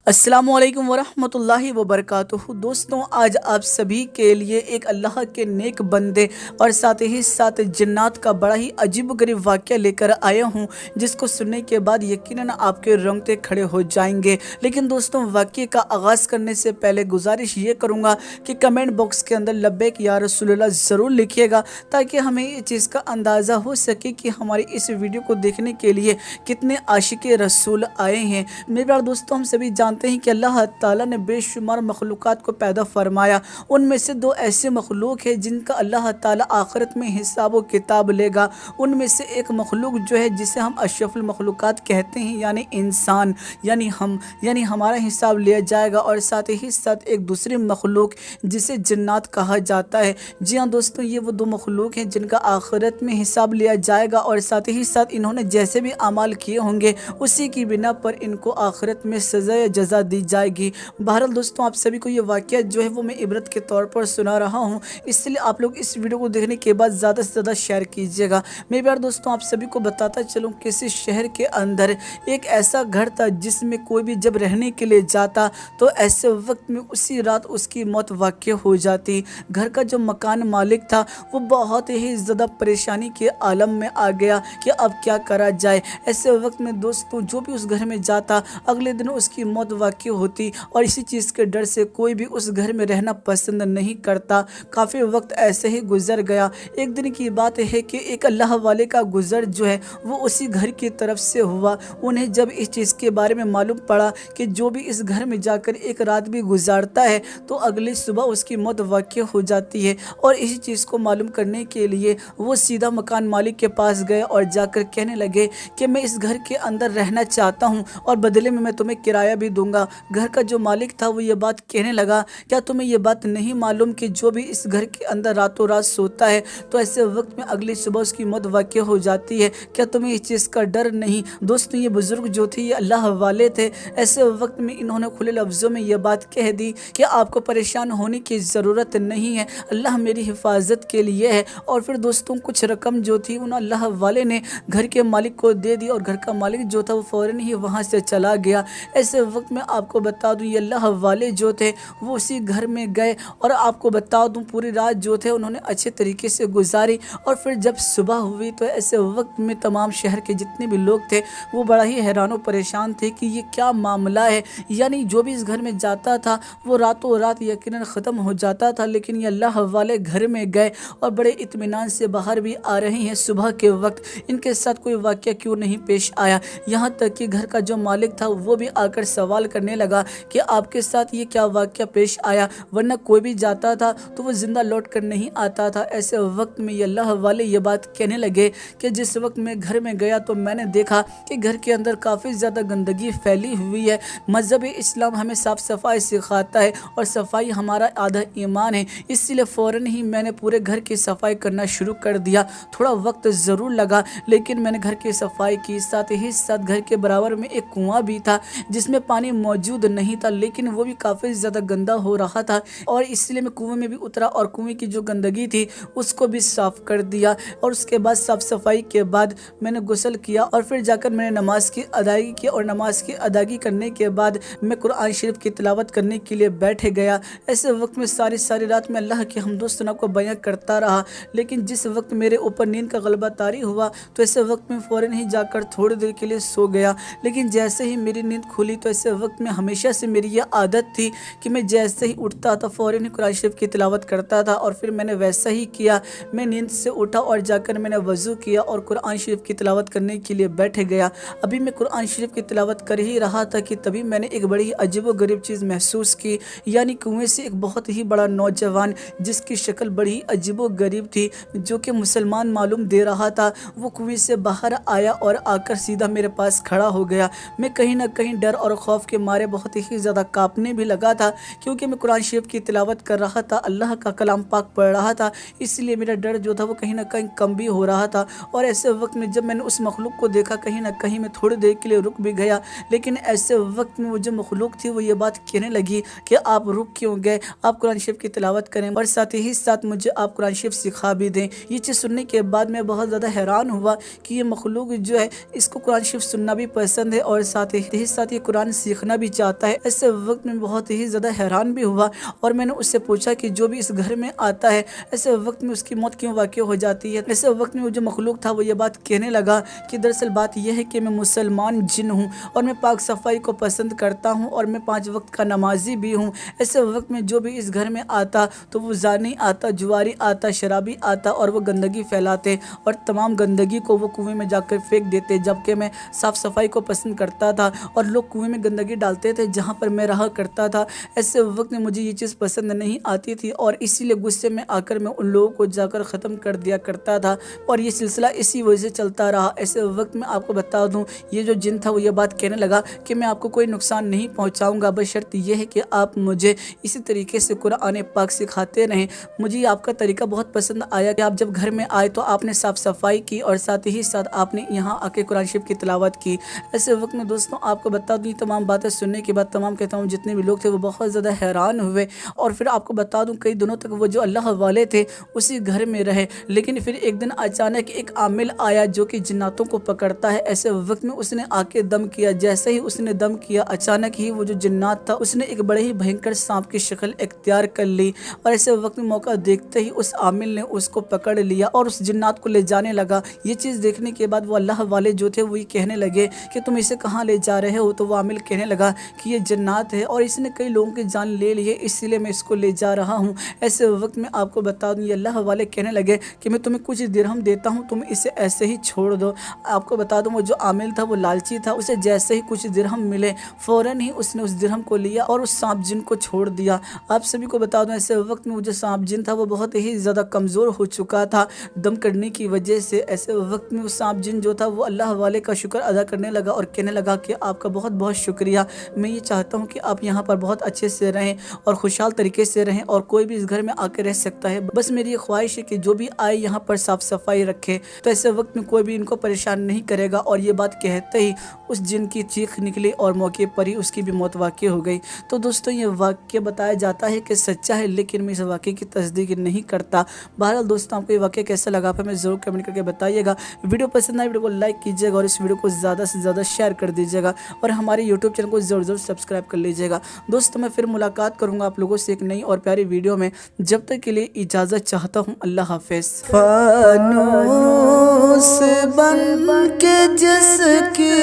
अस्सलामुअलैकुम वरहमतुल्लाहि वबरकातुहू। दोस्तों, आज आप सभी के लिए एक अल्लाह के नेक बंदे और साथ ही साथ जन्नत का बड़ा ही अजीबोगरीब वाक़या लेकर आया हूँ, जिसको सुनने के बाद यकीनन आपके रोंगटे खड़े हो जाएंगे। लेकिन दोस्तों, वाक़ये का आगाज़ करने से पहले गुजारिश ये करूँगा कि कमेंट बॉक्स के अंदर लब्बैक या रसूलल्लाह ज़रूर लिखिएगा, ताकि हमें ये चीज़ का अंदाज़ा हो सके कि हमारी इस वीडियो को देखने के लिए कितने आशिक़ रसूल आए हैं। मेरे प्यारे दोस्तों, हम सभी जानते हैं कि अल्लाह ताला ने बेशुमार मखलूक़ात को पैदा फरमाया। उनमें से दो ऐसे मखलूक हैं जिनका अल्लाह ताला आखिरत में हिसाब व किताब लेगा। उनमें से एक मखलूक जो है, जिसे हम अशरफुल मखलूक़ात कहते हैं, यानी इंसान, यानी हमारा हिसाब लिया जाएगा। और साथ ही साथ एक दूसरी मखलूक जिसे जन्नत कहा जाता है। जी हाँ दोस्तों, ये वो दो मखलूक हैं जिनका आखिरत में हिसाब लिया जाएगा, और साथ ही साथ इन्होंने जैसे भी अमाल किए होंगे उसी की बिना पर इनको आखिरत में सज़ा या जज़ा दी जाएगी। बहरहाल दोस्तों, आप सभी को ये वाक़या जो है वो मैं इबरत के तौर पर सुना रहा हूँ, इसलिए आप लोग इस वीडियो को देखने के बाद ज़्यादा से ज़्यादा शेयर कीजिएगा। मेरे प्यारे दोस्तों, आप सभी को बताता चलूँ, किसी शहर के अंदर एक ऐसा घर था जिसमें कोई भी जब रहने के लिए जाता तो ऐसे वक्त में उसी रात उसकी मौत वाक़या हो जाती। घर का जो मकान मालिक था वो बहुत ही ज़्यादा परेशानी के आलम में आ गया कि अब क्या करा जाए। ऐसे वक्त में दोस्तों, जो भी उस घर में जाता अगले दिन उसकी मौत वाक़या होती, और इसी चीज़ के डर से कोई भी उस घर में रहना पसंद नहीं करता। काफ़ी वक्त ऐसे ही गुजर गया। एक दिन की बात है कि एक अल्लाह वाले का गुज़र जो है वो उसी घर की तरफ से हुआ। उन्हें जब इस चीज़ के बारे में मालूम पड़ा कि जो भी इस घर में जाकर एक रात भी गुजारता है तो अगली सुबह उसकी मौत वाक़या हो जाती है। और इसी चीज़ को मालूम करने के लिए वो सीधा मकान मालिक के पास गए और जाकर कहने लगे कि मैं इस घर के अंदर रहना चाहता हूँ और बदले में मैं तुम्हें किराया भी दूंगा। घर का जो मालिक था वो ये बात कहने लगा, क्या तुम्हें ये बात नहीं मालूम कि जो भी इस घर के अंदर रातों रात सोता है तो ऐसे वक्त में अगली सुबह उसकी मौत वाक़या हो जाती है? क्या तुम्हें इस चीज़ का डर नहीं? दोस्तों, ये बुज़ुर्ग जो थे ये अल्लाह वाले थे। ऐसे वक्त में इन्होंने खुले लफ्ज़ों में ये बात कह दी कि आपको परेशान होने की ज़रूरत नहीं है, अल्लाह मेरी हिफाजत के लिए है। और फिर दोस्तों, कुछ रकम जो थी उन अल्लाह वाले ने घर के मालिक को दे दी, और घर का मालिक जो था वो फ़ौरन ही वहाँ से चला गया। ऐसे वक्त में आपको बता दूं, ये अल्लाह वाले जो थे वो उसी घर में गए, और आपको बता दूं पूरी रात जो थे उन्होंने अच्छे तरीके से गुजारी। और फिर जब सुबह हुई तो ऐसे वक्त में तमाम शहर के जितने भी लोग थे वो बड़ा ही हैरान और परेशान थे कि ये क्या मामला है। यानी जो भी इस घर में जाता था वो रातों रात यकीनन ख़त्म हो जाता था, लेकिन ये अल्लाह वाले घर में गए और बड़े इत्मीनान से बाहर भी आ रहे हैं। सुबह के वक्त इनके साथ कोई वाक़या क्यों नहीं पेश आया। यहाँ तक कि घर का जो मालिक था वो भी आकर सवाल करने लगा कि आपके साथ ये क्या वाक़या पेश आया, वरना कोई भी जाता था तो वो ज़िंदा लौट कर नहीं आता था। ऐसे वक्त में ये अल्लाह वाले ये बात कहने लगे कि जिस वक्त मैं घर में गया तो मैंने देखा कि घर के अंदर काफ़ी ज़्यादा गंदगी फैली हुई है। मज़हब इस्लाम हमें साफ़ सफाई सिखाता है और सफाई हमारा आधा ईमान है, इसलिए फ़ौरन ही मैंने पूरे घर की सफाई करना शुरू कर दिया। थोड़ा वक्त ज़रूर लगा, लेकिन मैंने घर की सफाई की। साथ ही साथ घर के बराबर में एक कुआं भी था जिसमें पानी मौजूद नहीं था, लेकिन वो भी काफ़ी ज़्यादा गंदा हो रहा था, और इसलिए मैं कुएं में भी उतरा और कुएं की जो गंदगी थी उसको भी साफ़ कर दिया। और उसके बाद साफ़ सफाई के बाद मैंने गुस्ल किया, और फिर जाकर मैंने नमाज की अदायगी की, और नमाज की अदायगी करने के बाद मैं कुरान शरीफ की तिलावत करने के लिए बैठ गया। ऐसे वक्त में सारी रात में अल्लाह की हम्दो सना को बयां करता रहा, लेकिन जिस वक्त मेरे ऊपर नींद का गलबा तारी हुआ तो ऐसे वक्त में फ़ौरन ही जाकर थोड़ी देर के लिए सो गया। लेकिन जैसे ही मेरी नींद खुली तो ऐसे वक्त में हमेशा से मेरी यह आदत थी कि मैं जैसे ही उठता था फ़ौरन ही कुरान शरीफ की तिलावत करता था, और फिर मैंने वैसा ही किया। मैं नींद से उठा और जाकर मैंने वज़ू किया और कुरान शरीफ की तिलावत करने के लिए बैठ गया। अभी मैं कुरान शरीफ की तिलावत कर ही रहा था कि तभी मैंने एक बड़ी अजीबोगरीब चीज़ महसूस की। यानी कुएं से एक बहुत ही बड़ा नौजवान, जिसकी शक्ल बड़ी अजीबोगरीब थी, जो कि मुसलमान मालूम दे रहा था, वो कुएं से बाहर आया और आकर सीधा मेरे पास खड़ा हो गया। मैं कहीं ना कहीं डर और खौफ के मारे बहुत ही ज़्यादा कांपने भी लगा था, क्योंकि मैं कुरान शरीफ की तिलावत कर रहा था, अल्लाह का कलाम पाक पढ़ रहा था, इसलिए मेरा डर जो था वो कहीं ना कहीं कम भी हो रहा था। और ऐसे वक्त में जब मैंने उस मखलूक को देखा, कहीं ना कहीं मैं थोड़ी देर के लिए रुक भी गया। लेकिन ऐसे वक्त में वो जो मखलूक थी वो ये बात कहने लगी कि आप रुक क्यों गए, आप कुरान शरीफ की तिलावत करें और साथ ही साथ मुझे आप कुरान शरीफ सिखा भी दें। ये चीज़ सुनने के बाद मैं बहुत ज़्यादा हैरान हुआ कि ये मखलूक जो है इसको कुरान शरीफ सुनना भी पसंद है और साथ ही साथ ये कुरान सीख سیکھنا بھی چاہتا ہے۔ ایسے وقت میں بہت ہی زیادہ حیران بھی ہوا اور میں نے اس سے پوچھا کہ جو بھی اس گھر میں آتا ہے ایسے وقت میں اس کی موت کیوں واقع ہو جاتی ہے؟ ایسے وقت میں وہ جو مخلوق تھا وہ یہ بات کہنے لگا کہ دراصل بات یہ ہے کہ میں مسلمان جن ہوں اور میں پاک صفائی کو پسند کرتا ہوں اور میں 5 وقت کا نمازی بھی ہوں۔ ایسے وقت میں جو بھی اس گھر میں آتا تو وہ زانی آتا، جواری آتا، شرابی آتا اور وہ گندگی پھیلاتے اور تمام گندگی کو وہ کنویں میں جا کر پھینک دیتے، جبکہ میں صاف صفائی کو پسند کرتا تھا اور لوگ کنویں میں گندگی ڈالتے تھے جہاں پر میں رہا کرتا تھا۔ ایسے وقت میں مجھے یہ چیز پسند نہیں آتی تھی اور اسی لیے غصے میں آ کر میں ان لوگوں کو جا کر ختم کر دیا کرتا تھا اور یہ سلسلہ اسی وجہ سے چلتا رہا۔ ایسے وقت میں آپ کو بتا دوں یہ جو جن تھا وہ یہ بات کہنے لگا کہ میں آپ کو کوئی نقصان نہیں پہنچاؤں گا، بس شرط یہ ہے کہ آپ مجھے اسی طریقے سے قرآن پاک سکھاتے رہیں۔ مجھے آپ کا طریقہ بہت پسند آیا کہ آپ جب گھر میں آئے تو آپ نے صاف صفائی کی اور ساتھ ہی ساتھ آپ نے یہاں آ کے قرآن شریف کی تلاوت کی۔ ایسے وقت میں دوستوں آپ کو بتا دوں یہ تمام باتیں سننے کے بعد تمام کے تمام جتنے بھی لوگ تھے وہ بہت زیادہ حیران ہوئے اور پھر آپ کو بتا دوں کئی دنوں تک وہ جو اللہ والے تھے اسی گھر میں رہے، لیکن پھر ایک دن اچانک ایک عامل آیا جو کہ جناتوں کو پکڑتا ہے۔ ایسے وقت میں اس نے آ کے دم کیا، جیسے ہی اس نے دم کیا اچانک ہی وہ جو جنات تھا اس نے ایک بڑے ہی بھینکر سانپ کی شکل اختیار کر لی اور ایسے وقت میں موقع دیکھتے ہی اس عامل نے اس کو پکڑ لیا اور اس جنات کو لے جانے لگا۔ یہ چیز دیکھنے کے بعد وہ اللہ والے جو تھے وہ یہ کہنے لگے کہ تم اسے کہاں لے جا رہے ہو؟ تو وہ عامل کہنے لگا کہ یہ جنات ہے اور اس نے کئی لوگوں کی جان لے لی ہے، اس لیے میں اس کو لے جا رہا ہوں۔ ایسے وقت میں آپ کو بتا دوں یہ اللہ والے کہنے لگے کہ میں تمہیں کچھ درہم دیتا ہوں، تم اسے ایسے ہی چھوڑ دو۔ آپ کو بتا دوں وہ جو عامل تھا وہ لالچی تھا، اسے جیسے ہی کچھ درہم ملے فوراً ہی اس نے اس درہم کو لیا اور اس سانپ جن کو چھوڑ دیا۔ آپ سبھی کو بتا دوں ایسے وقت میں وہ جو سانپ جن تھا وہ بہت ہی زیادہ کمزور ہو چکا تھا دم کرنے کی وجہ سے۔ ایسے وقت میں وہ سانپ جن جو تھا وہ اللہ والے کا شکر ادا کرنے لگا اور کہنے لگا کہ آپ کا بہت بہت شکریہ، میں یہ چاہتا ہوں کہ آپ یہاں پر بہت اچھے سے رہیں اور خوشحال طریقے سے رہیں اور کوئی بھی اس گھر میں آ کے رہ سکتا ہے، بس میری یہ خواہش ہے کہ جو بھی آئے یہاں پر صاف صفائی رکھے۔ تو ایسے وقت میں کوئی بھی ان کو پریشان نہیں کرے گا اور یہ بات کہتے ہی اس جن کی چیخ نکلی اور موقع پر ہی اس کی بھی موت واقع ہو گئی۔ تو دوستوں یہ واقعہ بتایا جاتا ہے کہ سچا ہے، لیکن میں اس واقعے کی تصدیق نہیں کرتا۔ بہرحال دوستوں آپ کو یہ واقعہ کیسا لگا ہمیں ضرور کمنٹ کر کے بتائیے گا۔ ویڈیو پسند آئے ویڈیو کو لائک کیجیے گا اور اس ویڈیو کو زیادہ سے زیادہ شیئر کر دیجیے گا اور ہمارے یوٹیوب چینل کو ضرور سبسکرائب کر لیجیے گا۔ دوستوں میں پھر ملاقات کروں گا آپ لوگوں سے ایک نئی اور پیاری ویڈیو میں، جب تک کے لیے اجازت چاہتا ہوں، اللہ حافظ۔ فانوس بن کے جس کی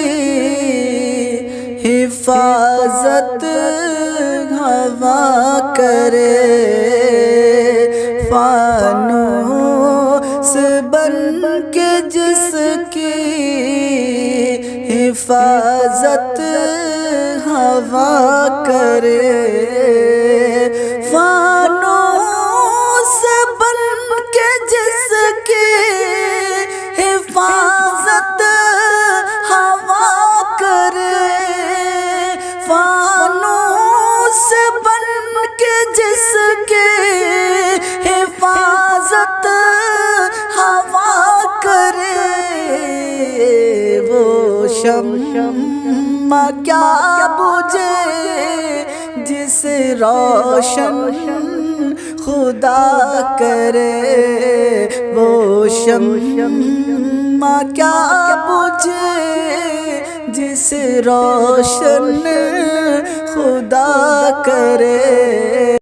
حفاظت ہوا کرے، فانوس بن کے جس کی حفاظت ہوا کرے، فانوس بن کے جس کی حفاظت ہوا کرے، فانوس بن کے جس کی حفاظت ہوا کرے، وہ شمع کیا بجھے جس روشن خدا کرے، وہ شمع کیا بجھے جس روشن خدا کرے۔